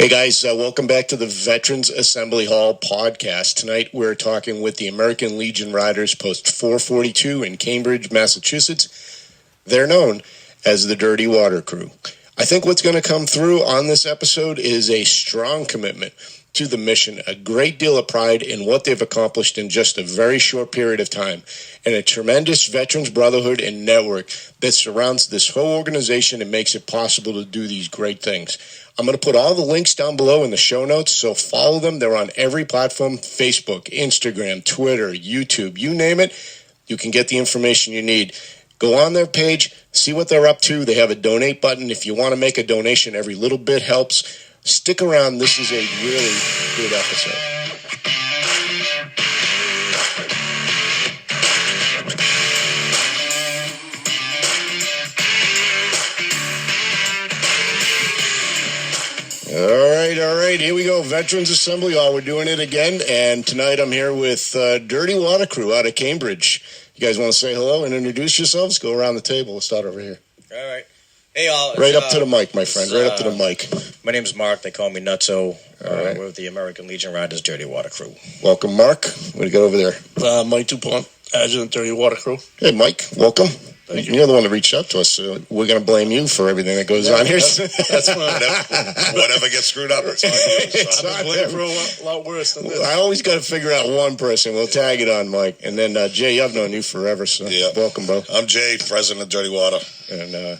Hey guys, welcome back to the Veterans Assembly Hall podcast. Tonight we're talking with the American Legion Riders Post 442 in Cambridge, Massachusetts. They're known as the Dirty Water Crew. I think what's going to come through on this episode is a strong commitment to the mission, a great deal of pride in what they've accomplished in just a very short period of time, and a tremendous veterans brotherhood and network that surrounds this whole organization and makes it possible to do these great things. I'm going to put all the links down below in the show notes, so follow them. They're on every platform: Facebook, Instagram, Twitter, YouTube, you name it. You can get the information you need. Go on their page, see what they're up to. They have a donate button. If you want to make a donation, every little bit helps. Stick around. This is a really good episode. All right. Here we go. Veterans Assembly Hall. We're doing it again. And tonight I'm here with Dirty Water Crew out of Cambridge. You guys want to say hello and introduce yourselves? Go around the table. We'll start over here. All right. Hey, all. Right up to the mic, my friend. Right up to the mic. My name's Mark. They call me Nutso. Right. We're with the American Legion Riders Dirty Water Crew. Welcome, Mark. What do you got over there? Mike DuPont, Adjutant Dirty Water Crew. Hey, Mike. Welcome. Thank you. You're the one that reached out to us, so we're going to blame you for everything that goes on here. That's fine. Whatever gets screwed up, it's on you. It's So. on I've been them. for a lot worse than this. I always got to figure out one person. We'll tag it on Mike. And then, Jay, I've known you forever, so Yeah. welcome, bro. I'm Jay, president of Dirty Water. And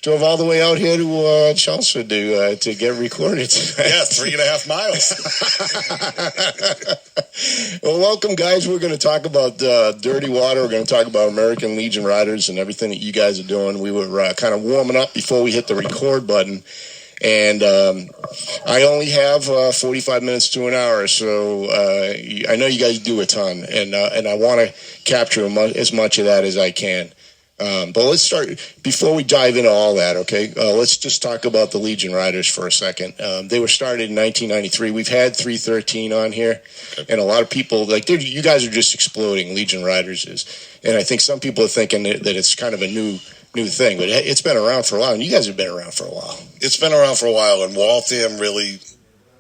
drove all the way out here to Chelmsford to get recorded tonight. Yeah, 3.5 miles. Well, welcome, guys. We're going to talk about Dirty Water. We're going to talk about American Legion Riders and everything that you guys are doing. We were kind of warming up before we hit the record button. And I only have 45 minutes to an hour, so I know you guys do a ton, and I want to capture as much of that as I can. But let's start, before we dive into all that, okay, let's just talk about the Legion Riders for a second. They were started in 1993. We've had 313 on here, and a lot of people, you guys are just exploding, Legion Riders is. And I think some people are thinking that it's kind of a new thing, but it's been around for a while, and you guys have been around for a while. It's been around for a while, and Waltham really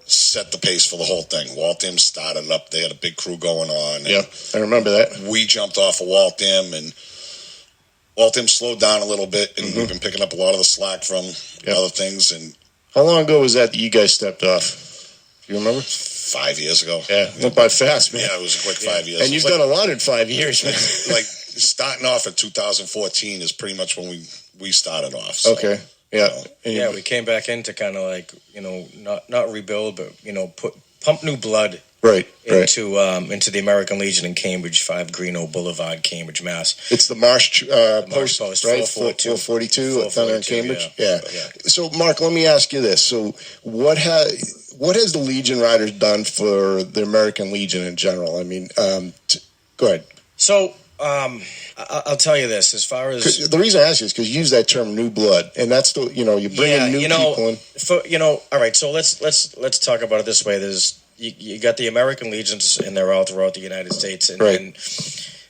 set the pace for the whole thing. Waltham started up. They had a big crew going on. Yeah, I remember that. We jumped off of Waltham, and Waltham slowed down a little bit, and we've been picking up a lot of the slack from other things. And how long ago was that you guys stepped off? Do you remember? 5 years ago. Yeah, went by fast, man. Yeah, it was a quick 5 years. And you've done a lot in 5 years, man. Like starting off in 2014 is pretty much when we started off. So, Okay. Yeah. Yeah, we came back in to kind of not rebuild, but pump new blood Right. into the American Legion in Cambridge, 5 Greeno Boulevard, Cambridge, Mass. It's the Marsh Marsh Post, Post, right? 442. 442 at Thunder in 442, Cambridge. yeah. Yeah. So, Mark, let me ask you this. So, what has the Legion Riders done for the American Legion in general? I mean, go ahead. So, I'll tell you this. As far as The reason I ask you is because you use that term "new blood," and that's you bring in new people in. All right. So let's talk about it this way. There's you got the American Legions, and they're all throughout the United States, and, Right. and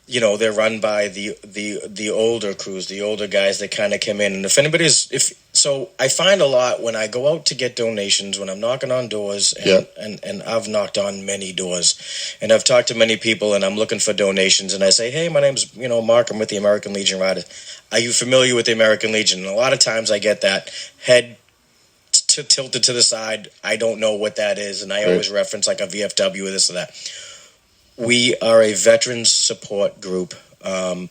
they're run by the older crews, the older guys that kind of come in. And so I find a lot when I go out to get donations, when I'm knocking on doors, and I've knocked on many doors, and I've talked to many people, and I'm looking for donations, and I say, hey, my name's Mark, I'm with the American Legion Riders. Are you familiar with the American Legion? And a lot of times I get that head tilted to the side. I don't know what that is, and I always reference like a VFW or this or that. We are a veterans support group, and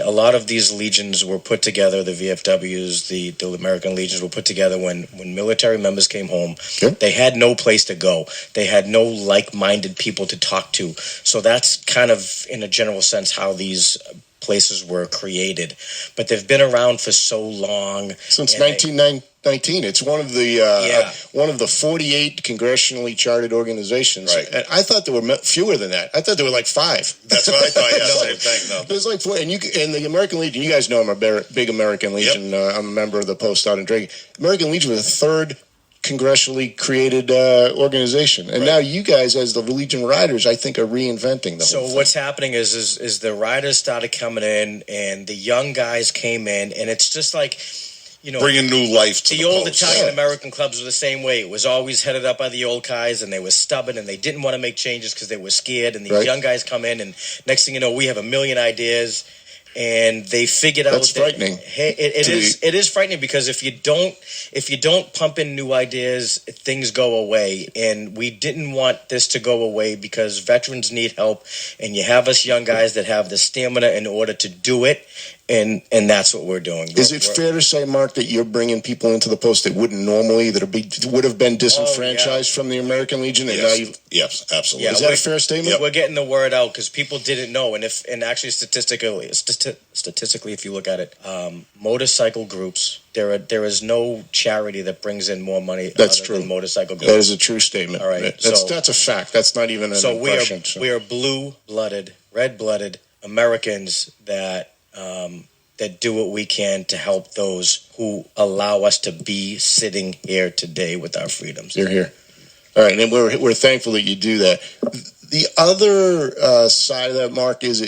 a lot of these legions were put together. The VFWs, the American Legions were put together when military members came home. Yep. They had no place to go. They had no like-minded people to talk to. So that's kind of, in a general sense, how these places were created. But they've been around for so long. Since 1919, it's one of the 48 congressionally chartered organizations. Right. And I thought there were fewer than that. I thought there were like 5. That's what I thought. Yeah, same thing. No. There's like 4, and the American Legion. You guys know I'm a big American Legion. I'm a member of the Post out in Drake. American Legion was the 3rd congressionally created organization, and now you guys, as the Legion Riders, I think are reinventing the whole thing. What's happening is the riders started coming in, and the young guys came in, and it's just like bringing new life to the old post. Italian American clubs were the same way. It was always headed up by the old guys, and they were stubborn, and they didn't want to make changes because they were scared. And these young guys come in, and next thing you know, we have a million ideas, and they figured out That's frightening. Hey, it is frightening, because if you don't pump in new ideas, things go away. And we didn't want this to go away, because veterans need help, and you have us young guys that have the stamina in order to do it. And that's what we're doing. Is it fair to say, Mark, that you're bringing people into the post that wouldn't normally, would have been disenfranchised from the American Legion? And now Yes, absolutely. Is that a fair statement? We're getting the word out, because people didn't know, and actually statistically, if you look at it, motorcycle groups, there is no charity that brings in more money. That's true. Than motorcycle groups. That is a true statement. All right, that's a fact. That's not even an impression. We are blue-blooded, red-blooded Americans that do what we can to help those who allow us to be sitting here today with our freedoms. You're here. All right, and we're thankful that you do that. The other side of that, Mark, is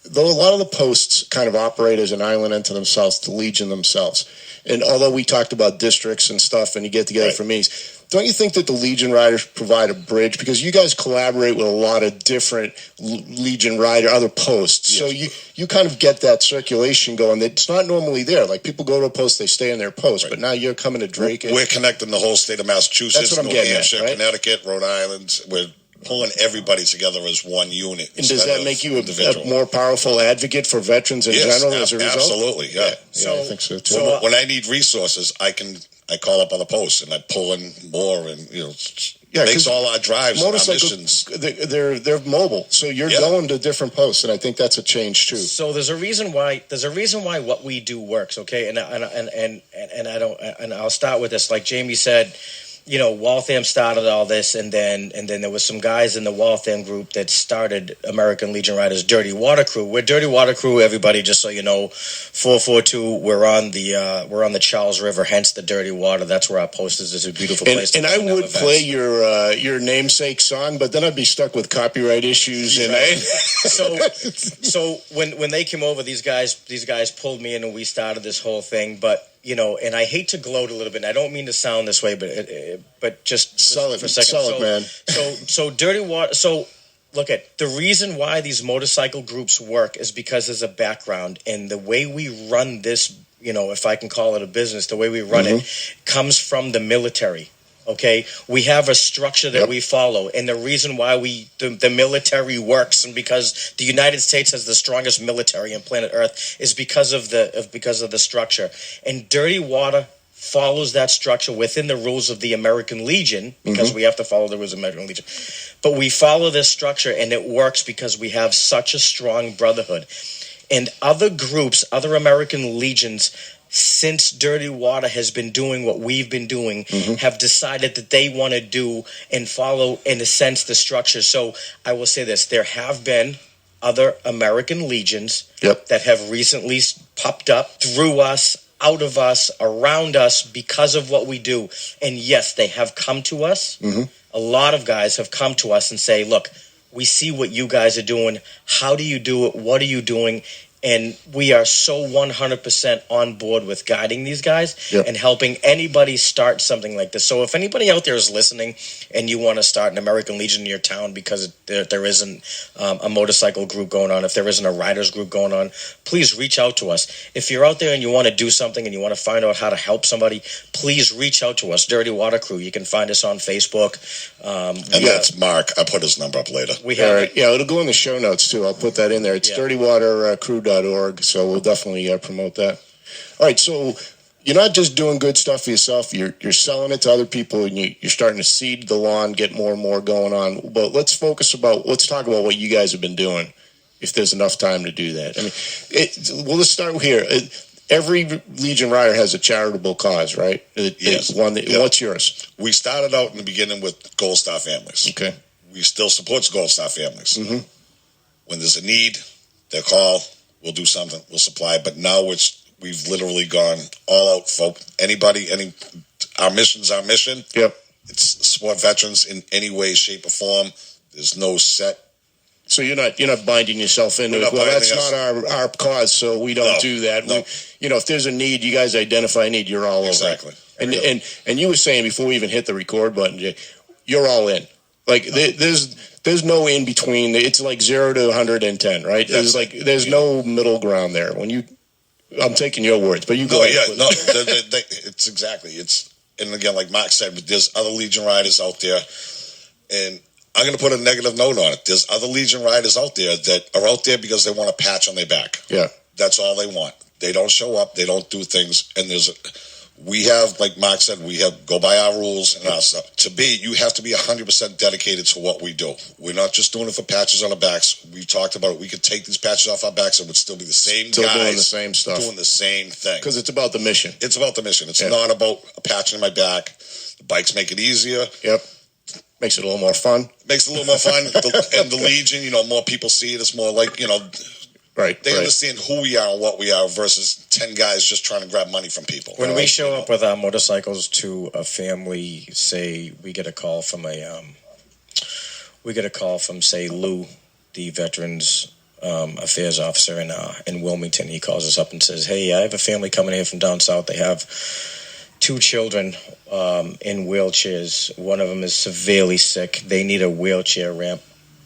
though a lot of the posts kind of operate as an island unto themselves, the Legion themselves. And although we talked about districts and stuff, and you get together for meetings, don't you think that the Legion Riders provide a bridge? Because you guys collaborate with a lot of different Legion Rider, other posts. Yes. So you kind of get that circulation going that's not normally there. Like, people go to a post, they stay in their post, but now you're coming to Drake. We're connecting the whole state of Massachusetts, New Hampshire, Connecticut, Rhode Island. We're pulling everybody together as one unit. And does that make you a more powerful advocate for veterans in general as a result? Absolutely, yeah. I think so too. So when I need resources, I call up other posts and I pull in more, and makes all our drives and our missions. They're mobile, so you're going to different posts, and I think that's a change too. So there's a reason why what we do works, okay? And I'll start with this. Like Jamie said, Waltham started all this, and then there was some guys in the Waltham group that started American Legion Riders Dirty Water Crew. We're Dirty Water Crew, everybody, just so you know. 442. We're on the Charles River, hence the dirty water. That's where our post is. It's a beautiful place. And I would play your namesake song, but then I'd be stuck with copyright issues. Right. So when they came over, these guys pulled me in, and we started this whole thing. But and I hate to gloat a little bit, and I don't mean to sound this way, but just sell it for a second. Sell it, man. So Dirty Water. So look at the reason why these motorcycle groups work is because there's a background, and the way we run this, if I can call it a business, the way we run it comes from the military. Okay, we have a structure that we follow, and the reason why the military works, and because the United States has the strongest military on planet Earth, is because of the structure. And Dirty Water follows that structure within the rules of the American Legion, because we have to follow the rules of the American Legion. But we follow this structure, and it works because we have such a strong brotherhood. And other groups, other American legions, since Dirty Water has been doing what we've been doing, have decided that they want to do and follow, in a sense, the structure. So I will say this. There have been other American legions that have recently popped up through us, out of us, around us, because of what we do. And yes, they have come to us. A lot of guys have come to us and say, look, we see what you guys are doing. How do you do it? What are you doing? And we are so 100% on board with guiding these guys and helping anybody start something like this. So if anybody out there is listening and you want to start an American Legion in your town because there isn't a motorcycle group going on, if there isn't a riders group going on, please reach out to us. If you're out there and you want to do something and you want to find out how to help somebody, please reach out to us, Dirty Water Crew. You can find us on Facebook. And that's Mark. I'll put his number up later. We have it. Yeah, it'll go in the show notes too. I'll put that in there. It's dirtywatercrew.org, so we'll definitely promote that. All right, so you're not just doing good stuff for yourself. You're selling it to other people, and you're starting to seed the lawn, get more and more going on. But let's talk about what you guys have been doing, if there's enough time to do that. I mean, let's start here. Every Legion Rider has a charitable cause, right? Yes. What's yours? We started out in the beginning with Gold Star Families. Okay. We still support Gold Star Families. When there's a need, they call. We'll do something. We'll supply. But now we've literally gone all out for anybody. Our mission's our mission. Yep. It's support veterans in any way, shape, or form. There's no set So you're not binding yourself into We're it. not Well, that's binding not our cause, so we don't No, do that. no. If there's a need, you guys identify a need. You're all Exactly. over it. And you were saying before we even hit the record button, Jay, you're all in. Like there's no in between. It's like 0 to 110, right? There's no middle ground there. I'm taking your words, but you go. It's exactly. And again, like Mark said, there's other Legion riders out there, and I'm going to put a negative note on it. There's other Legion riders out there that are out there because they want a patch on their back. Yeah. That's all they want. They don't show up. They don't do things. And we have, like Mark said, go by our rules and our stuff. You have to be 100% dedicated to what we do. We're not just doing it for patches on our backs. We've talked about it. We could take these patches off our backs and it would still be the same guys doing the same stuff, doing the same thing. Because it's about the mission. It's about the mission. It's not about a patch on my back. The bikes make it easier. Yep. Makes it a little more fun. Makes it a little more fun. And the Legion, more people see it. It's more like, right. They understand who we are and what we are versus 10 guys just trying to grab money from people. When we show up with our motorcycles to a family, say we get a call from say Lou, the Veterans Affairs officer in Wilmington. He calls us up and says, "Hey, I have a family coming here from down south. They have 2 children in wheelchairs. One of them is severely sick. They need a wheelchair ramp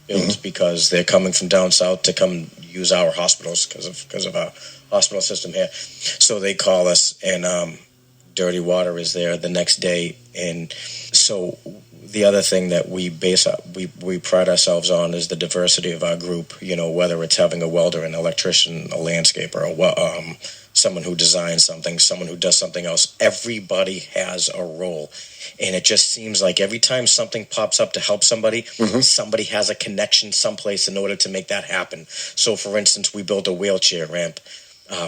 built because they're coming from down south to come use our hospitals because of our hospital system here." So they call us, and Dirty Water is there the next day. And so the other thing that we pride ourselves on is the diversity of our group. Whether it's having a welder, an electrician, a landscaper, someone who designs something, someone who does something else. Everybody has a role. And it just seems like every time something pops up to help somebody, somebody has a connection someplace in order to make that happen. So, for instance, we built a wheelchair ramp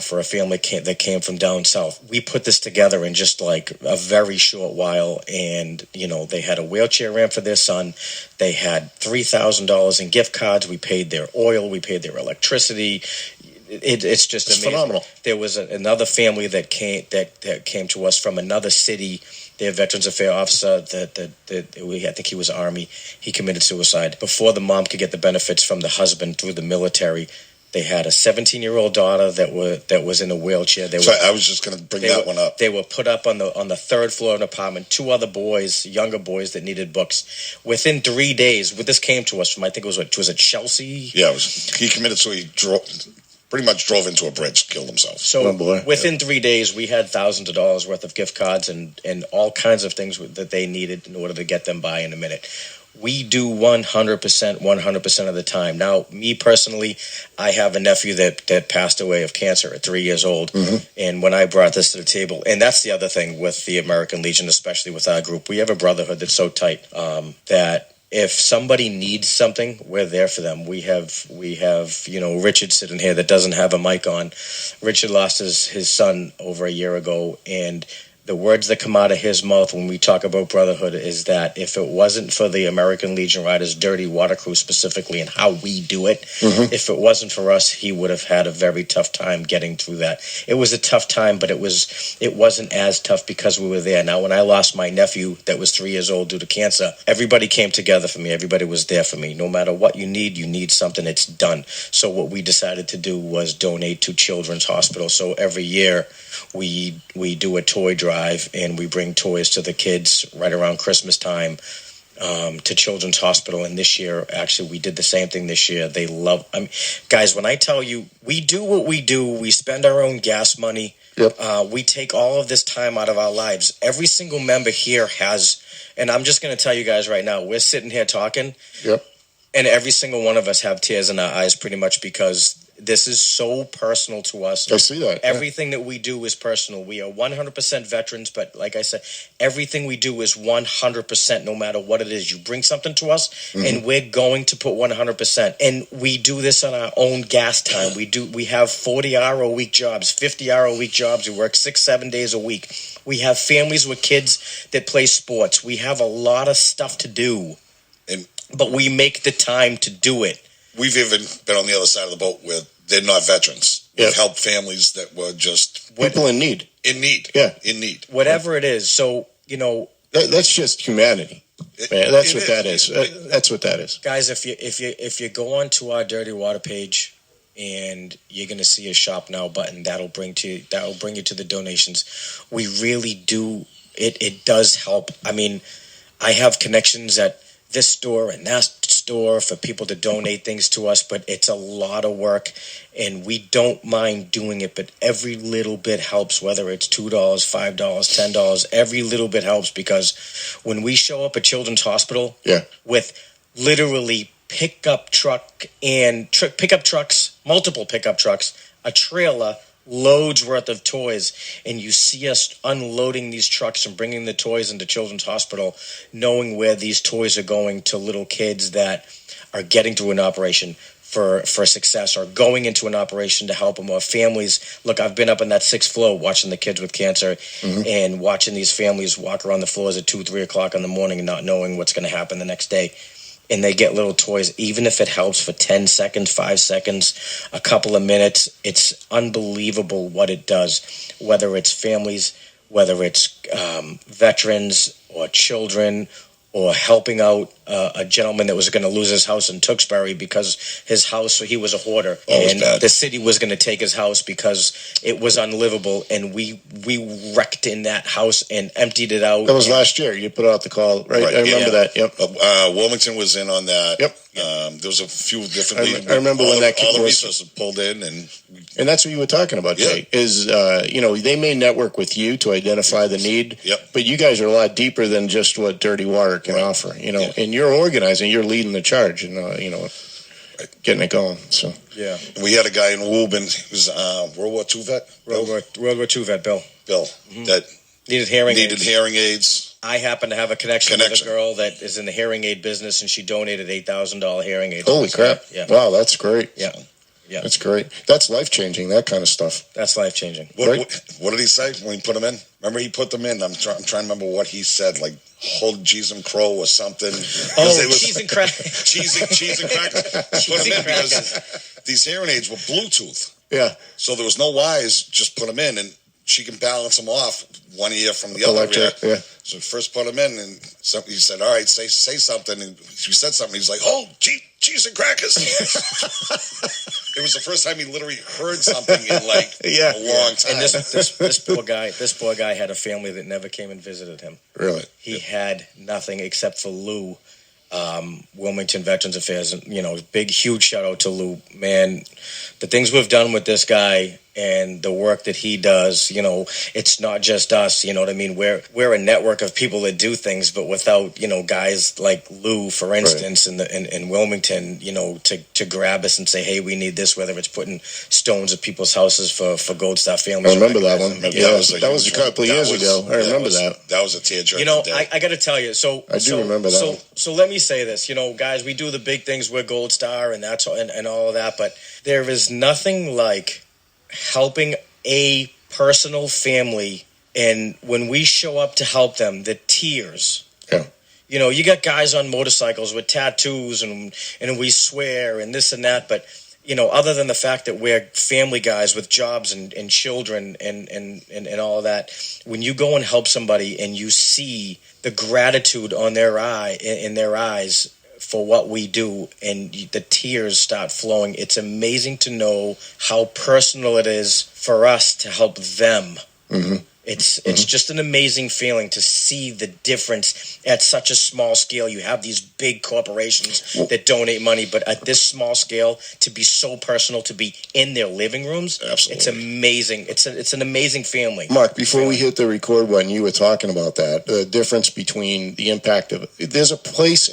for a family that came from down south. We put this together in just like a very short while, and they had a wheelchair ramp for their son. They had $3,000 in gift cards. We paid their oil. We paid their electricity. It's just amazing. Phenomenal. There was another family that came to us from another city. Their Veterans Affairs officer, I think he was Army. He committed suicide before the mom could get the benefits from the husband through the military. They had a 17-year-old daughter that was in a wheelchair. I was just going to bring that one up. They were put up on the third floor of an apartment. 2 other boys, younger boys that needed books. Within 3 days, this came to us from, I think was it Chelsea? Yeah, he committed pretty much drove into a bridge, killed himself. So within 3 days, we had thousands of dollars worth of gift cards and all kinds of things that they needed in order to get them by in a minute. We do 100% of the time. Now, me personally, I have a nephew that passed away of cancer at 3 years old. And when I brought this to the table, and that's the other thing with the American Legion, especially with our group, we have a brotherhood that's so tight that if somebody needs something, we're there for them. We have Richard sitting here that doesn't have a mic on. Richard lost his son over a year ago, and the words that come out of his mouth when we talk about brotherhood is that if it wasn't for the American Legion Riders Dirty Water Crew specifically and how we do it, if it wasn't for us, he would have had a very tough time getting through that. It was a tough time, but it wasn't as tough because we were there. Now, when I lost my nephew that was 3 years old due to cancer, everybody came together for me. Everybody was there for me. No matter what you need something, it's done. So what we decided to do was donate to Children's Hospital. So every year we do a toy drive, and we bring toys to the kids right around Christmas time to Children's Hospital. And this year, actually, we did the same thing this year. They love, guys, when I tell you, we do what we do, we spend our own gas money. Yep. We take all of this time out of our lives. Every single member here has, and I'm just going to tell you guys right now, we're sitting here talking. Yep. And every single one of us have tears in our eyes pretty much because this is so personal to us. I see that. Everything that we do is personal. We are 100% veterans, but like I said, everything we do is 100% no matter what it is. You bring something to us, and we're going to put 100%. And we do this on our own gas time. We have 40-hour-a-week jobs, 50-hour-a-week jobs. We work 6-7 days a week. We have families with kids that play sports. We have a lot of stuff to do, but we make the time to do it. We've even been on the other side of the boat where they're not veterans. We've helped families that were just people in need. In need. Yeah. In need. Whatever it is. So, That's just humanity. man. That's It what is. that is. That's what that is. Guys, if you go onto our Dirty Water page, and you're gonna see a Shop Now button, that'll bring you to the donations. We really do. It does help. I mean, I have connections at this store and that store for people to donate things to us, but it's a lot of work, and we don't mind doing it. But every little bit helps, whether it's $2, $5, $10. Every little bit helps, because when we show up at Children's Hospital, Yeah. with literally pickup trucks, multiple pickup trucks, a trailer, loads worth of toys, and you see us unloading these trucks and bringing the toys into Children's Hospital, knowing where these toys are going to little kids that are getting through an operation for success, or going into an operation to help them, or families. Look, I've been up on that 6th floor watching the kids with cancer, and watching these families walk around the floors at 2-3 o'clock in the morning and not knowing what's going to happen the next day. And they get little toys, even if it helps for 10 seconds, 5 seconds, a couple of minutes. It's unbelievable what it does, whether it's families, whether it's veterans or children, or helping out a gentleman that was going to lose his house in Tewksbury because his house, he was a hoarder, and the city was going to take his house because it was unlivable, and we wrecked in that house and emptied it out. That was last year. You put out the call, right? I remember that. Yep. Wilmington was in on that. Yep. There was a few different. I remember when that all the was- resources pulled in, and that's what you were talking about, Jay. Is they may network with you to identify the need, but you guys are a lot deeper than just what Dirty Water can offer. And you're organizing, you're leading the charge, and getting it going. So yeah, we had a guy in Woburn. He was World War II vet. World War II vet, Bill. That needed hearing aids. I happen to have a connection with a girl that is in the hearing aid business, and she donated $8,000 hearing aids. Holy crap! Yeah. Wow, that's great. Yeah. Yeah. That's great. That's life changing. That kind of stuff. That's life changing. What did he say when he put them in? Remember, he put them in. I'm trying to remember what he said. Like, hold cheese and crow or something. Cheese and crackers. cheese and crackers. Put them in because these hearing aids were Bluetooth. Yeah. So there was no wires. Just put them in, and she can balance them off one ear from the other ear. Yeah. So first put them in, and he said, "All right, say something." And she said something. He was like, "Oh, cheese and crackers." It was the first time he literally heard something in a long time. And this poor guy had a family that never came and visited him. Really? He had nothing except for Lou, Wilmington Veterans Affairs. Big, huge shout out to Lou. Man, the things we've done with this guy and the work that he does, it's not just us, you know what I mean? We're a network of people that do things, but without, guys like Lou, for instance, in Wilmington, to grab us and say, hey, we need this, whether it's putting stones at people's houses for Gold Star families. I remember that one. Yeah, that was a couple of years ago. I remember that. That was a tearjerker. I got to tell you, I do remember that. So let me say this, guys, we do the big things with Gold Star and that's and all of that, but there is nothing like helping a personal family, and when we show up to help them, the tears. Yeah. You got guys on motorcycles with tattoos and we swear and this and that, but other than the fact that we're family guys with jobs and children and all of that, when you go and help somebody and you see the gratitude on their in their eyes for what we do, and the tears start flowing. It's amazing to know how personal it is for us to help them. Mm-hmm. It's just an amazing feeling to see the difference at such a small scale. You have these big corporations that donate money, but at this small scale, to be so personal, to be in their living rooms, absolutely, it's amazing. It's an amazing family. Mark, before we hit the record button, you were talking about that, the difference between the impact of there's a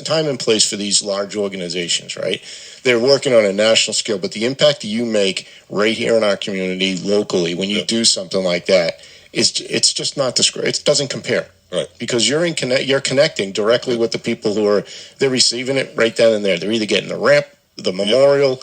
time and place for these large organizations, right? They're working on a national scale, but the impact you make right here in our community locally when you do something like that, it's just not described. It doesn't compare, right? Because you're connecting directly with the people they're receiving it right then and there. They're either getting the ramp, the memorial,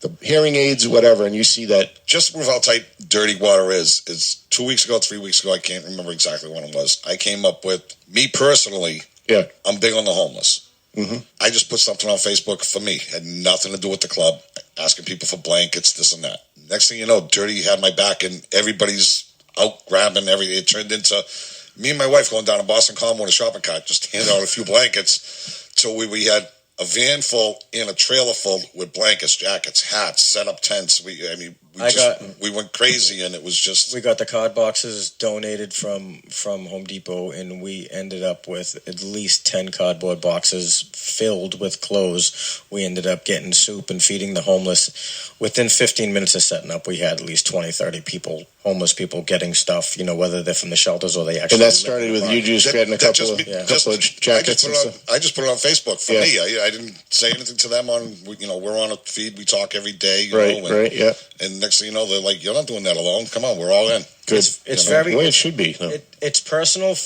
the hearing aids, whatever, and you see that. Just prove how tight Dirty Water is 2 weeks ago, 3 weeks ago, I can't remember exactly when it was. I came up with, me personally, I'm big on the homeless. Mm-hmm. I just put something on Facebook for me. Had nothing to do with the club, asking people for blankets, this and that. Next thing you know, Dirty had my back, and everybody's out grabbing everything. It turned into Me and my wife going down to Boston Common with a shopping cart, just handed out a few blankets. So we had a van full and a trailer full with blankets, jackets, hats, set up tents. We went crazy, and it was just. We got the card boxes donated from Home Depot, and we ended up with at least 10 cardboard boxes filled with clothes. We ended up getting soup and feeding the homeless. Within 15 minutes of setting up, we had at least 20, 30 people, homeless people, getting stuff, whether they're from the shelters or they actually. And that started with you just getting a couple of jackets and stuff? I just put it on Facebook for me. I didn't say anything to them we're on a feed. We talk every day. Right, yeah. And next thing you know, they're like, "You're not doing that alone. Come on, we're all in." Good. It's very the way it should be. It's personal.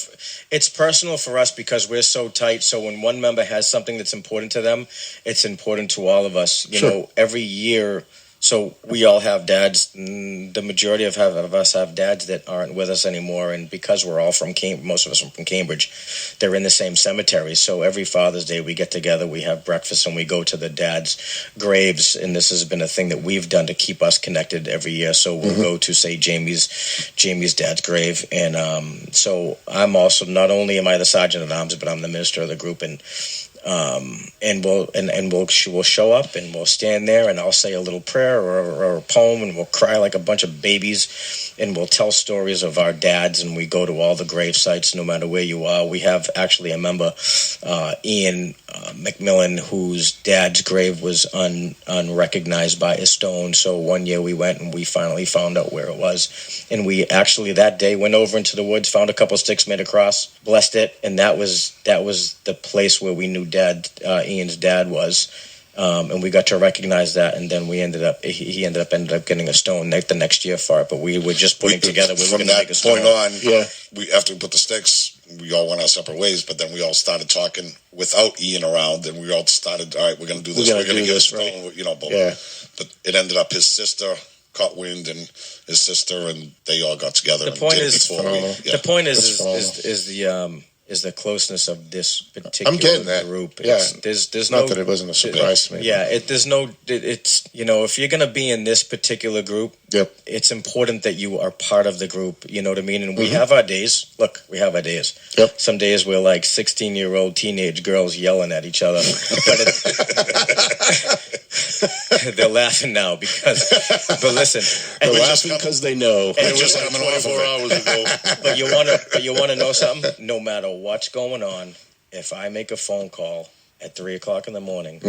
It's personal for us because we're so tight. So when one member has something that's important to them, it's important to all of us. You know, every year. So we all have dads. The majority of us have dads that aren't with us anymore, and because we're all from most of us are from Cambridge, they're in the same cemetery. So every Father's Day we get together, we have breakfast, and we go to the dads' graves. And this has been a thing that we've done to keep us connected every year. So we'll go to say Jamie's dad's grave, and so I'm also not only am I the sergeant at arms, but I'm the minister of the group, and we'll show up and we'll stand there and I'll say a little prayer or a poem and we'll cry like a bunch of babies and we'll tell stories of our dads and we go to all the grave sites no matter where you are. We have actually a member, Ian McMillan, whose dad's grave was unrecognized by a stone. So one year we went and we finally found out where it was, and we actually that day went over into the woods, found a couple of sticks, made a cross, blessed it, and that was the place where we knew Ian's dad was, and we got to recognize that, and then he ended up getting a stone the next year for it. But we were just putting together. We were from going to that make a stone. point on. We after we put the sticks, we all went our separate ways. But then we all started talking without Ian around, and we all started. All right, we're going to do this. We're going to get a stone. Right. But it ended up his sister caught wind, and his sister, and they all got together. The point is the closeness of this particular I'm getting that. group. There's not that it wasn't a surprise to me. It's if you're going to be in this particular group, it's important that you are part of the group. You know what I mean? And we have our days. Look, we have our days. Yep. Some days we're like 16-year-old teenage girls yelling at each other. They're laughing now but listen. They're laughing because they know. It was like 24 hours ago. But you want to know something? No matter what's going on, if I make a phone call at 3:00 in the morning,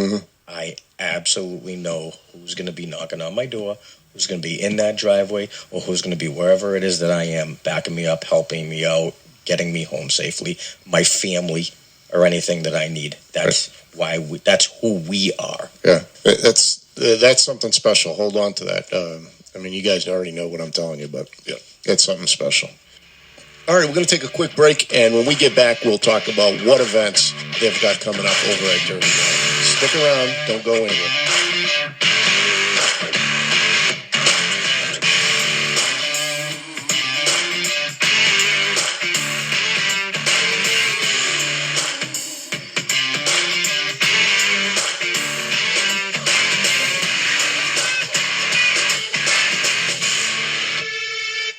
I absolutely know who's going to be knocking on my door, who's going to be in that driveway, or who's going to be wherever it is that I am, backing me up, helping me out, getting me home safely, my family, or anything that I need. That's that's who we are. Yeah, that's something special. Hold on to that. You guys already know what I'm telling you, but it's something special. All right, we're going to take a quick break, and when we get back, we'll talk about what events they've got coming up over at Dirty Dozen. Stick around. Don't go anywhere.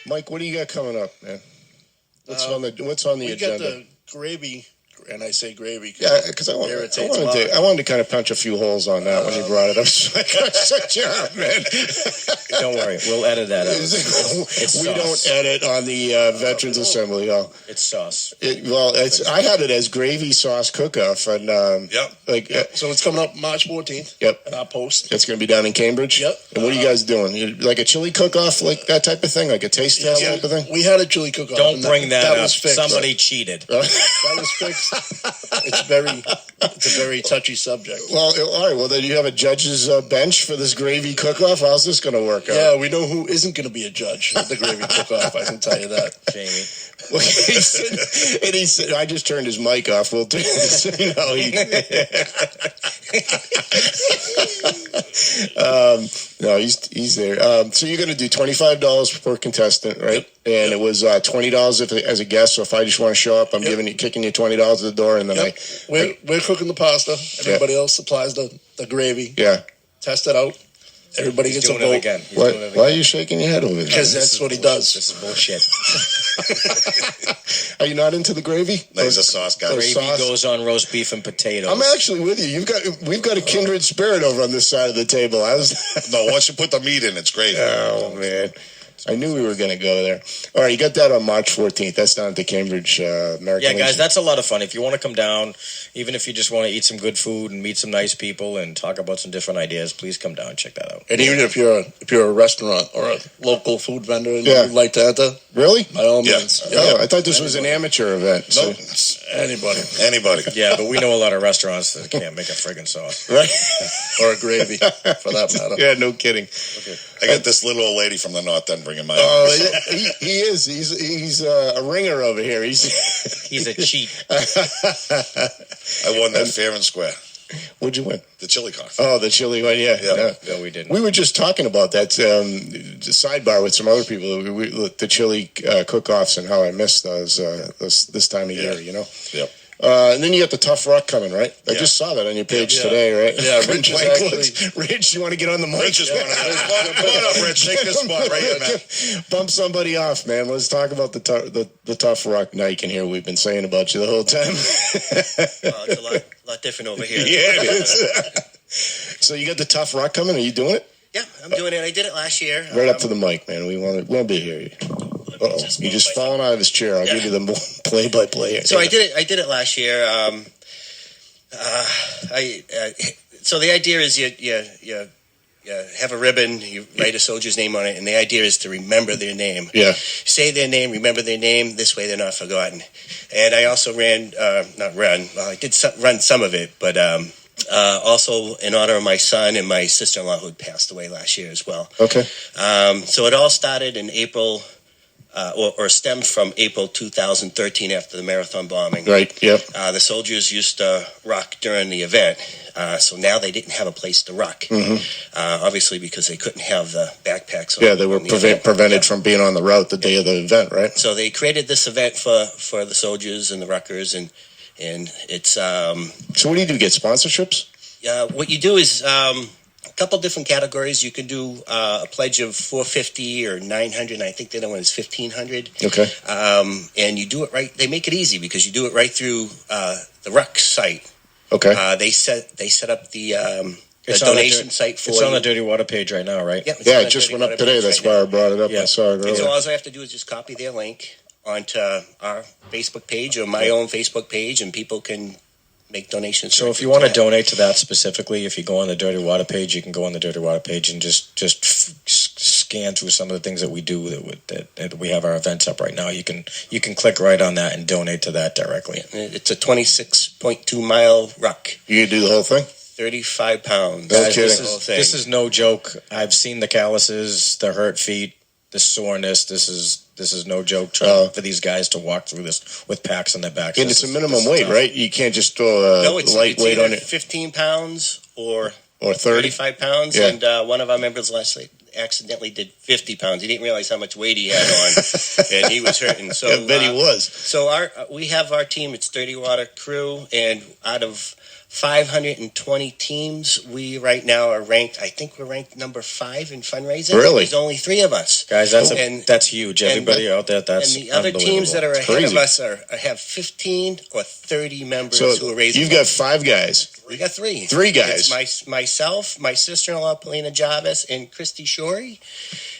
Mike, what do you got coming up, man? What's on the we agenda? We got the gravy, and I say gravy because I wanted to kind of punch a few holes on that when you brought it up. Shut your up, man. Don't worry, we'll edit that out. We don't edit on the Veterans Assembly Hall. It's sauce. I had it as gravy sauce cook-off, and so it's coming up March 14th. Yep, at our post. It's going to be down in Cambridge. Yep. And what are you guys doing? Like a chili cook-off, like that type of thing, like a taste test type of thing? We had a chili cook-off. Don't bring that up. Was fixed. Somebody cheated. That was fixed. It's a very touchy subject. Well, all right. Well, then you have a judge's bench for this gravy cook-off. How's this going to work out? Yeah, we know who isn't going to be a judge at the gravy cook-off. I can tell you that, Jamie. Well, he said, I just turned his mic off. We'll do this. No, he's there. So you're going to do $25 per contestant, right? And it was $20 as a guest. So if I just want to show up, I'm kicking you $20 at the door, and then we're cooking the pasta. Everybody else supplies the gravy. Yeah. Test it out. Everybody He's gets a doing it vote. again. He's Why, doing it why are again. you shaking your head over there? Because that's what he does. This is bullshit. Are you not into the gravy? He's a sauce guy. Or Gravy sauce? goes on roast beef and potatoes. I'm actually with you. We've got a kindred spirit over on this side of the table. No, once you put the meat in, it's great. Oh man, I knew we were going to go there. All right, you got that on March 14th. That's down at the Cambridge American. Yeah, guys, Legion. that's a lot of fun. If you want to come down, even if you just want to eat some good food and meet some nice people and talk about some different ideas, please come down and check that out. And even if you're a restaurant or a local food vendor and Yeah. you'd like to add that, Really? by all Yeah. means. Oh, I thought this was an amateur event. So. No, Anybody. anybody. Yeah, but we know a lot of restaurants that can't make a friggin' sauce. Right? Or a gravy, for that matter. Yeah, no kidding. I got this little old lady from the North End bringing my Oh, own. he is. He's a ringer over here. He's. He's a cheat. I won that fair and square. What'd you win? The chili con. Oh, the chili one. Yeah. Yeah. No, we didn't. We were just talking about that sidebar with some other people. The chili cook-offs and how I miss those this time of year. You know. Yep. And then you got the Tough Ruck coming, right? I Yeah. just saw that on your page Yeah. today, right? Yeah, Rich is Rich, you want to get on the mic? Rich is one of those. Come on up, Rich. Take this spot right here, man. Bump somebody off, man. Let's talk about the Tough Ruck night in here. We've been saying about you the whole time. Well, it's a lot different over here. Yeah, it is. So you got the Tough Ruck coming? Are you doing it? Yeah, I'm doing it. I did it last year. Right up to the mic, man. We'll be here. Uh-oh. You just falling out of his chair. I'll give you the play-by-play. So I did it last year. So the idea is you have a ribbon, you write a soldier's name on it, and the idea is to remember their name. Yeah. Say their name, remember their name. This way, they're not forgotten. And I also I did run some of it, but also in honor of my son and my sister-in-law who had passed away last year as well. Okay. So it all started in April. Or stemmed from April 2013 after the marathon bombing. Right. Yep. The soldiers used to ruck during the event, so now they didn't have a place to ruck. Obviously, because they couldn't have the backpacks. Yeah, they were on the event. prevented Yeah. from being on the route the day of the event, right? So they created this event for the soldiers and the ruckers, and it's So what do you do? Get sponsorships? what you do is. A couple different categories. You can do a pledge of $450 or $900. And I think the other one is $1,500. Okay. And you do it right. They make it easy because you do it right through the Ruck site. Okay. They set up the It's on the donation site for It's you. on the Dirty Water page right now, right? Yep, it's Yeah, on it the just Dirty went up Water today. page That's right why now. I brought it up. Yeah. I saw it And earlier. so all I have to do is just copy their link onto our Facebook page or my own Facebook page, and people can make donations. So if you want to donate to that specifically, if you go on the Dirty Water page, you can go on the Dirty Water page and just scan through some of the things that we do that we have our events up right now. You can click right on that and donate to that directly. It's a 26.2 mile ruck, You can do the whole thing? 35 pounds. No Guys, kidding. this is no joke. I've seen the calluses, the hurt feet, the soreness. This is no joke. Trying for these guys to walk through this with packs on their backs. And it's a minimum weight, right? You can't just throw a No, it's lightweight either on it. 15 pounds or Or 30? 35 pounds. Yeah. And one of our members last night accidentally did 50 pounds. He didn't realize how much weight he had on, and he was hurting. So I bet he was. So we have our team. It's Dirty Water Crew, and out of 520 teams, we right now are ranked. I think we're ranked number 5 in fundraising. Really? There's only 3 of us. Guys, And- that's huge. Everybody out there, that's and the other teams that are ahead crazy. of us have 15 or 30 members So who are raising. you've got 5 guys. We got 3. 3 guys. It's myself, my sister-in-law, Polina Jarvis, and Christy Shorey.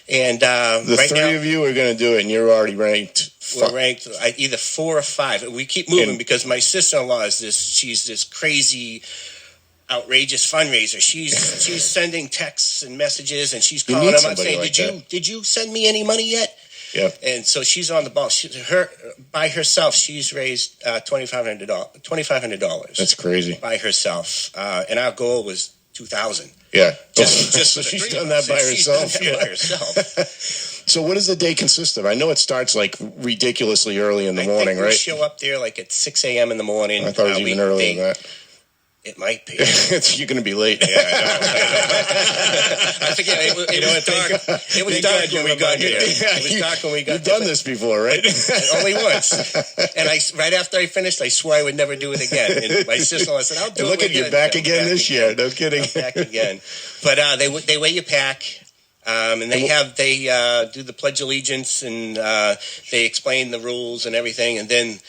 And The right 3 now, of you are going to do it, and you're already ranked. we're ranked either 4 or 5. We keep moving And- because my sister-in-law she's this crazy, outrageous fundraiser. She's sending texts and messages, and she's You calling need them up somebody saying, like "Did you send me any money yet?" Yeah. And so she's on the ball. By herself, she's raised $2,500. That's crazy. By herself, and our goal was 2,000. Yeah. Just so for the she's 3 done of that us, by and she's done herself. that by herself. So what does the day consist of? I know it starts like ridiculously early in the I morning, think we right? show up there like at 6 a.m. in the morning. I thought it was even earlier than that. It might be. You're going to be late. Yeah, I forget. It was dark. It was dark when we got here. It was dark when we got You've done this before, right? Only once. And right after I finished, I swore I would never do it again. And my sister-in-law said, "I'll do it." Look at you back again this year. No kidding. I'm back again. But they weigh your pack. And they do the Pledge of Allegiance, and they explain the rules and everything, and then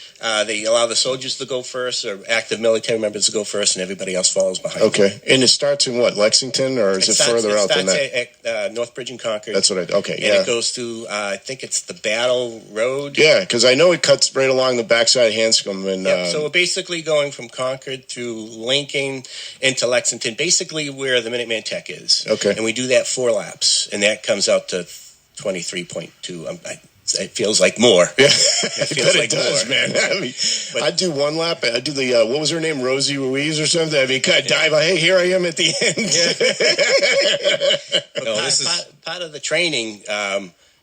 they allow the soldiers to go first, or active military members to go first, and everybody else follows behind. Okay, and it starts in what, Lexington, or is it further out than that? It starts at Northbridge and Concord. That's what okay, and yeah. it goes through, I think it's the Battle Road. Yeah, because I know it cuts right along the backside of Hanscom. And, So we're basically going from Concord through Lincoln into Lexington, basically where the Minuteman Tech is. Okay. And we do that 4 laps. And that comes out to 23.2. It feels like more. Yeah, It I feels bet like it does, more. man. I mean, I do 1 lap. I do the what was her name, Rosie Ruiz or something. I mean, kind of dive. Hey, here I am at the end. Part of the training.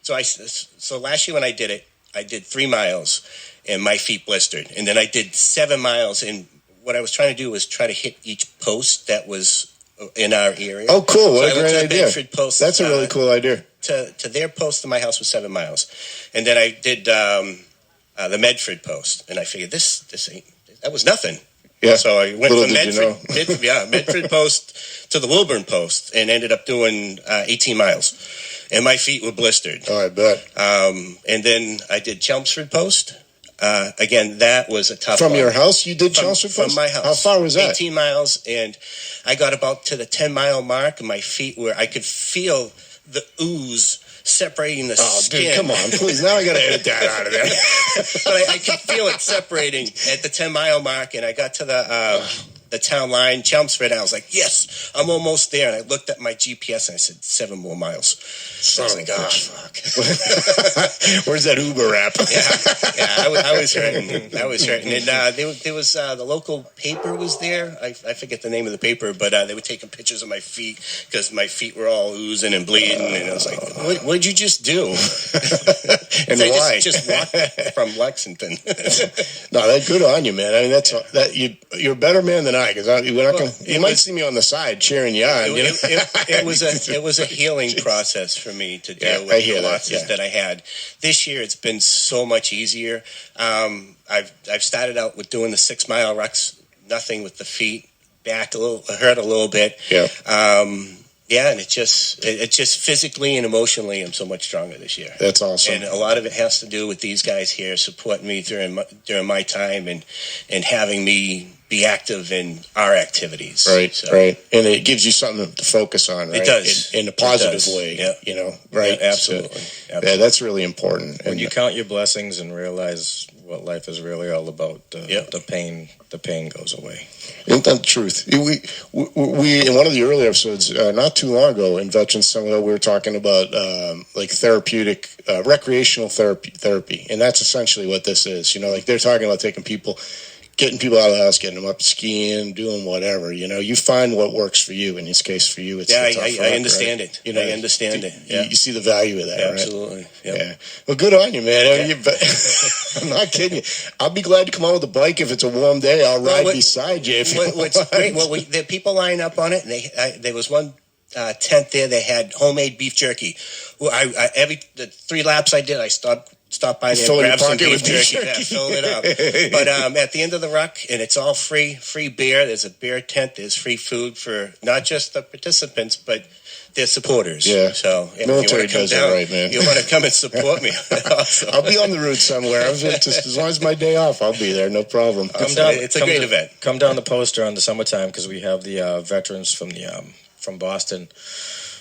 So last year when I did it, I did 3 miles, and my feet blistered. And then I did 7 miles, and what I was trying to do was try to hit each post that was in our area. Oh, cool! What So a I went great to the idea. Bedford post, That's a really cool idea. To their post to my house was 7 miles, and then I did the Medford post, and I figured that was nothing. Yeah. So I went Little from did you Medford post to the Wilburn post, and ended up doing 18 miles, and my feet were blistered. Oh, I bet. And then I did Chelmsford post. Again, that was a tough From one. your house, you did Chelmsford From Post? my house. How far was that? 18 miles, and I got about to the 10-mile mark, and my feet I could feel the ooze separating the skin. Dude, come on, please. Now I got to edit that out of there. But I could feel it separating at the 10-mile mark, and I got to the town line, Chelmsford, and I was like, yes, I'm almost there. And I looked at my GPS, and I said, 7 more miles. So I was like, oh, fuck. Where's that Uber app? I was hurting. I was hurting. And there was the local paper was there. I forget the name of the paper, but they were taking pictures of my feet because my feet were all oozing and bleeding. And I was like, what did you just do? And so why? I just walked from Lexington. No, that's good on you, man. I mean, you're a better man than I, because you might see me on the side cheering you on. It was a healing process for me to deal with the losses that I had. This year, it's been so much easier. I've started out with doing the 6-mile rucks, nothing with the feet, back hurt a little bit. Yeah. And it just physically and emotionally, I'm so much stronger this year. That's awesome. And a lot of it has to do with these guys here supporting me during my time and having me be active in our activities. Right, so, right. And it gives you something to focus on, right? It does. In a positive way, right? Yeah, absolutely. So, yeah, that's really important. When you count your blessings and realize what life is really all about, the pain goes away. Isn't that the truth? We in one of the earlier episodes, not too long ago, in Veterans Summit, we were talking about like therapeutic, recreational therapy, and that's essentially what this is. Like they're talking about getting people out of the house, getting them up skiing, doing whatever. You find what works for you. In this case, for you, it's I rock, understand right? it. I understand it. Yeah. You see the value of that, absolutely. right? Yep. Yeah. Well, good on you, man. I'm not kidding you. I'll be glad to come out with a bike if it's a warm day. I'll ride beside you. What's great? Well, the people line up on it, and there was one tent there. They had homemade beef jerky. Well, the 3 laps I did, I stopped by there and grabbed some beef jerky. Yeah, filled it up. But at the end of the ruck, and it's all free beer. There's a beer tent. There's free food for not just the participants, but their supporters. Yeah. So military does it right, man. You want to come and support me? I'll be on the route somewhere. As long as my day off, I'll be there. No problem. It's a great event. Come down to Poster on the summertime because we have the veterans from Boston.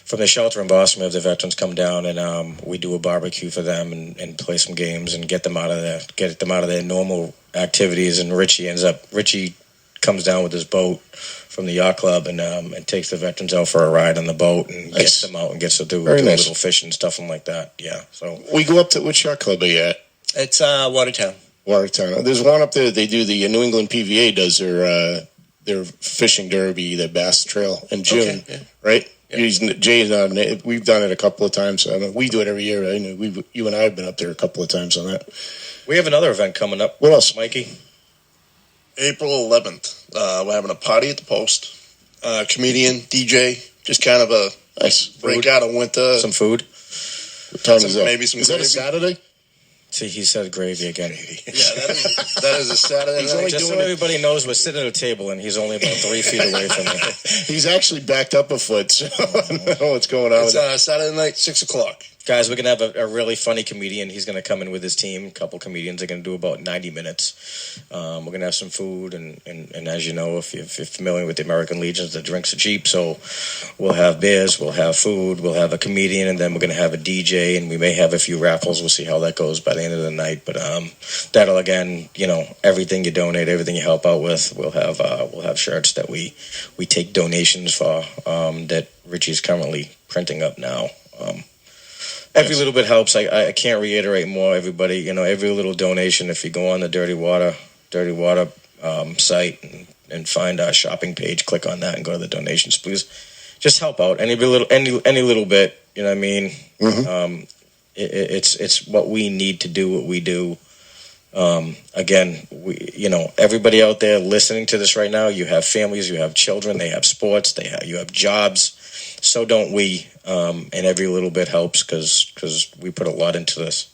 From the shelter in Boston, we have the veterans come down, and we do a barbecue for them and play some games and get them out of their normal activities. And Richie comes down with his boat from the yacht club and takes the veterans out for a ride on the boat and gets them out and gets to do a little fishing and stuff like that. Yeah. So we go up to which yacht club are you at? It's Watertown. Watertown. There's one up there. They do the New England PVA does their fishing derby, their Bass Trail in June, right? Yeah. Jay's on it. We've done it a couple of times. We do it every year. You and I have been up there a couple of times on that. We have another event coming up. What else, Mikey? April 11th. We're having a party at the Post. Comedian, DJ, just kind of a Nice. break out of winter. Some food. What time is that? Maybe some Is that a gravy. Saturday? See, he said gravy again. Yeah, that is a Saturday He's night. only Just so doing it. everybody knows, we're sitting at a table and he's only about 3 feet away from me. He's actually backed up a foot, so I don't know what's going on It's with that. Saturday night, 6:00. Guys, we're going to have a really funny comedian. He's going to come in with his team. A couple comedians are going to do about 90 minutes. We're going to have some food. And as you know, if you're familiar with the American Legions, the drinks are cheap. So we'll have beers, we'll have food, we'll have a comedian, and then we're going to have a DJ. And we may have a few raffles. We'll see how that goes by the end of the night. But that'll, again, everything you donate, everything you help out with, we'll have shirts that we take donations for that Richie's currently printing up now. Every little bit helps. I can't reiterate more, everybody. Every little donation, if you go on the Dirty Water site and find our shopping page, click on that and go to the donations, please. Just help out. Any little bit, you know what I mean? Mhm. It's what we need to do what we do. Again, everybody out there listening to this right now, you have families, you have children, they have sports, you have jobs. So don't we. And every little bit helps because we put a lot into this.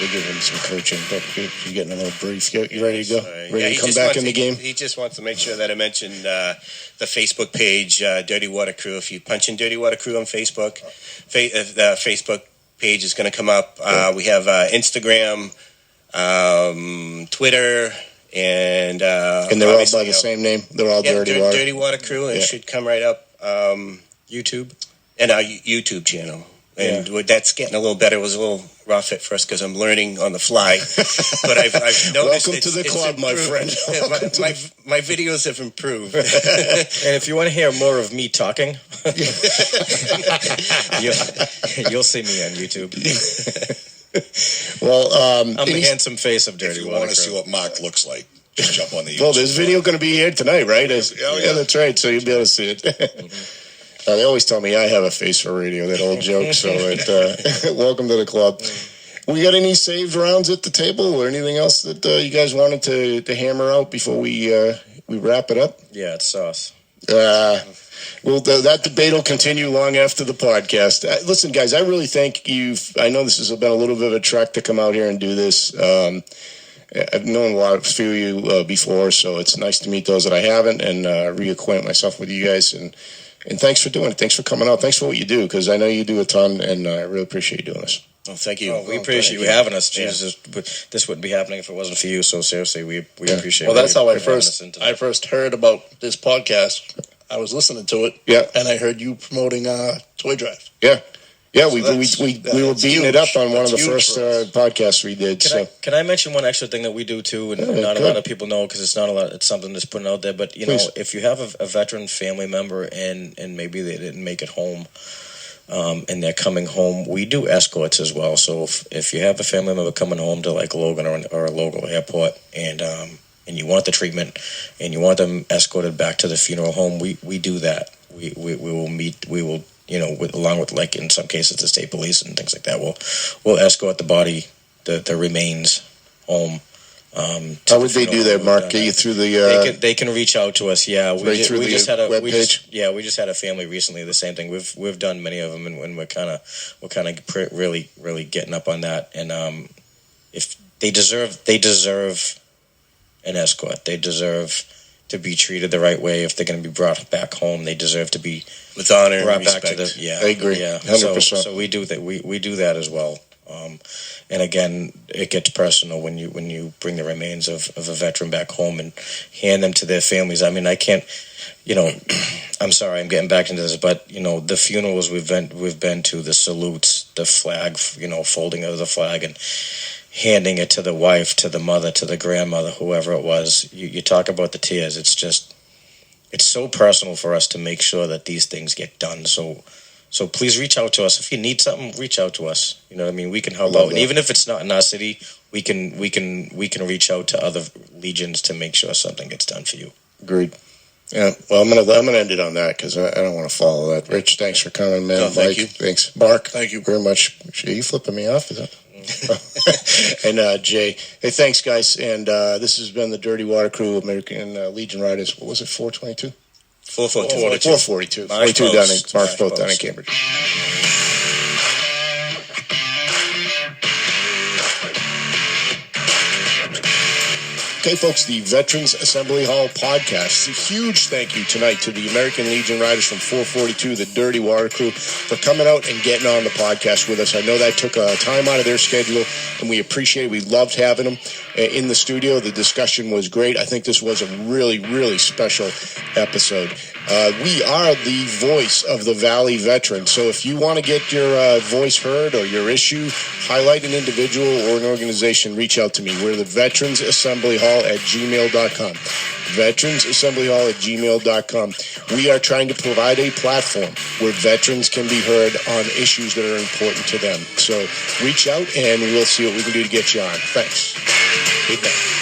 We'll give him some coaching, but you're getting a little brief. You ready to go? Sorry. Ready he to come just back wants in the game? He just wants to make sure that I mentioned the Facebook page, Dirty Water Crew. If you punch in Dirty Water Crew on Facebook, the Facebook page is going to come up. We have Instagram, Twitter, and And they're all by the same name. They're all Dirty Water. Dirty Water Crew. It Yeah. should come right up. YouTube. And our YouTube channel. And that's getting a little better. It was a little rough at first because I'm learning on the fly. But I've noticed Welcome to the club, my improved. friend. my videos have improved. And if you want to hear more of me talking, you'll see me on YouTube. Well, I'm the handsome face of If Dirty you Water want to see Crew. what Mark looks like, just jump on the well, YouTube. there's video going to be here tonight, right? yeah. That's right. So you'll be able to see it. They always tell me I have a face for radio, that old joke. So welcome to the club. We got any saved rounds at the table or anything else that you guys wanted to hammer out before we wrap it up? Yeah, it's sauce. Well, that debate will continue long after the podcast. Listen, guys, I really think I know this has been a little bit of a trek to come out here and do this. I've known a few of you before, so it's nice to meet those that I haven't and reacquaint myself with you guys. And thanks for doing it. Thanks for coming out. Thanks for what you do, because I know you do a ton, and I really appreciate you doing this. Oh, thank you. We appreciate you having us. Jesus, this wouldn't be happening if it wasn't for you. So seriously, we appreciate. Well, that's how I having us into that. first heard about this podcast. I was listening to it, Yeah. and I heard you promoting Toy Drive. Yeah, we were that's beating it up huge. on one of the That's huge first for us. podcasts we did. Can I mention one extra thing that we do too, and not a good. lot of people know because it's not a lot. It's something that's putting out there. But Please. if you have a veteran family member and maybe they didn't make it home, and they're coming home, we do escorts as well. So if you have a family member coming home to like Logan or a local airport, and you want the treatment, and you want them escorted back to the funeral home, we do that. We will meet. We will. Along with, like, in some cases, the state police and things like that, we'll escort the body, the remains, home. How would they do that, Mark? Get you through the? They can reach out to us. Yeah, Right through the webpage? We just had a family recently. The same thing. We've done many of them, and we're kind of really getting up on that. And if they deserve an escort. They deserve to be treated the right way. If they're going to be brought back home, they deserve to be With honor and brought back respect. to the. Yeah, I agree. Yeah, 100%. So we do that. We do that as well. And again, it gets personal when you bring the remains of a veteran back home and hand them to their families. I mean, I can't. I'm sorry, I'm getting back into this, but the funerals we've been to, the salutes, the flag, folding of the flag and handing it to the wife, to the mother, to the grandmother, whoever it was. You talk about the tears. It's so personal for us to make sure that these things get done. So So please reach out to us. If you need something, reach out to us. You know what I mean? We can help Love out. And that. even if it's not in our city, we can reach out to other legions to make sure something gets done for you. Agreed. Yeah, well, I'm gonna end it on that because I don't want to follow that. Rich, thanks for coming, man. No, thank Mike, you. thanks. Mark, Thank you. very much. Are you flipping me off? Is that? And Jay, hey, thanks, guys. And this has been the Dirty Water Crew, American Legion Riders. What was it? 422. 442. 442. Marsh 42 down in Post. Marsh Post down in Post. Cambridge. Okay, folks, the Veterans Assembly Hall podcast. A huge thank you tonight to the American Legion Riders from 442, the Dirty Water Crew, for coming out and getting on the podcast with us. I know that took time out of their schedule, and we appreciate it. We loved having them in the studio. The discussion was great. I think this was a really, really special episode. We are the voice of the Valley veteran. So if you want to get your voice heard or your issue, highlight an individual or an organization, reach out to me. We're the Veterans Assembly Hall at gmail.com. Veterans Assembly Hall at gmail.com. We are trying to provide a platform where veterans can be heard on issues that are important to them. So reach out and we'll see what we can do to get you on. Thanks. Good night.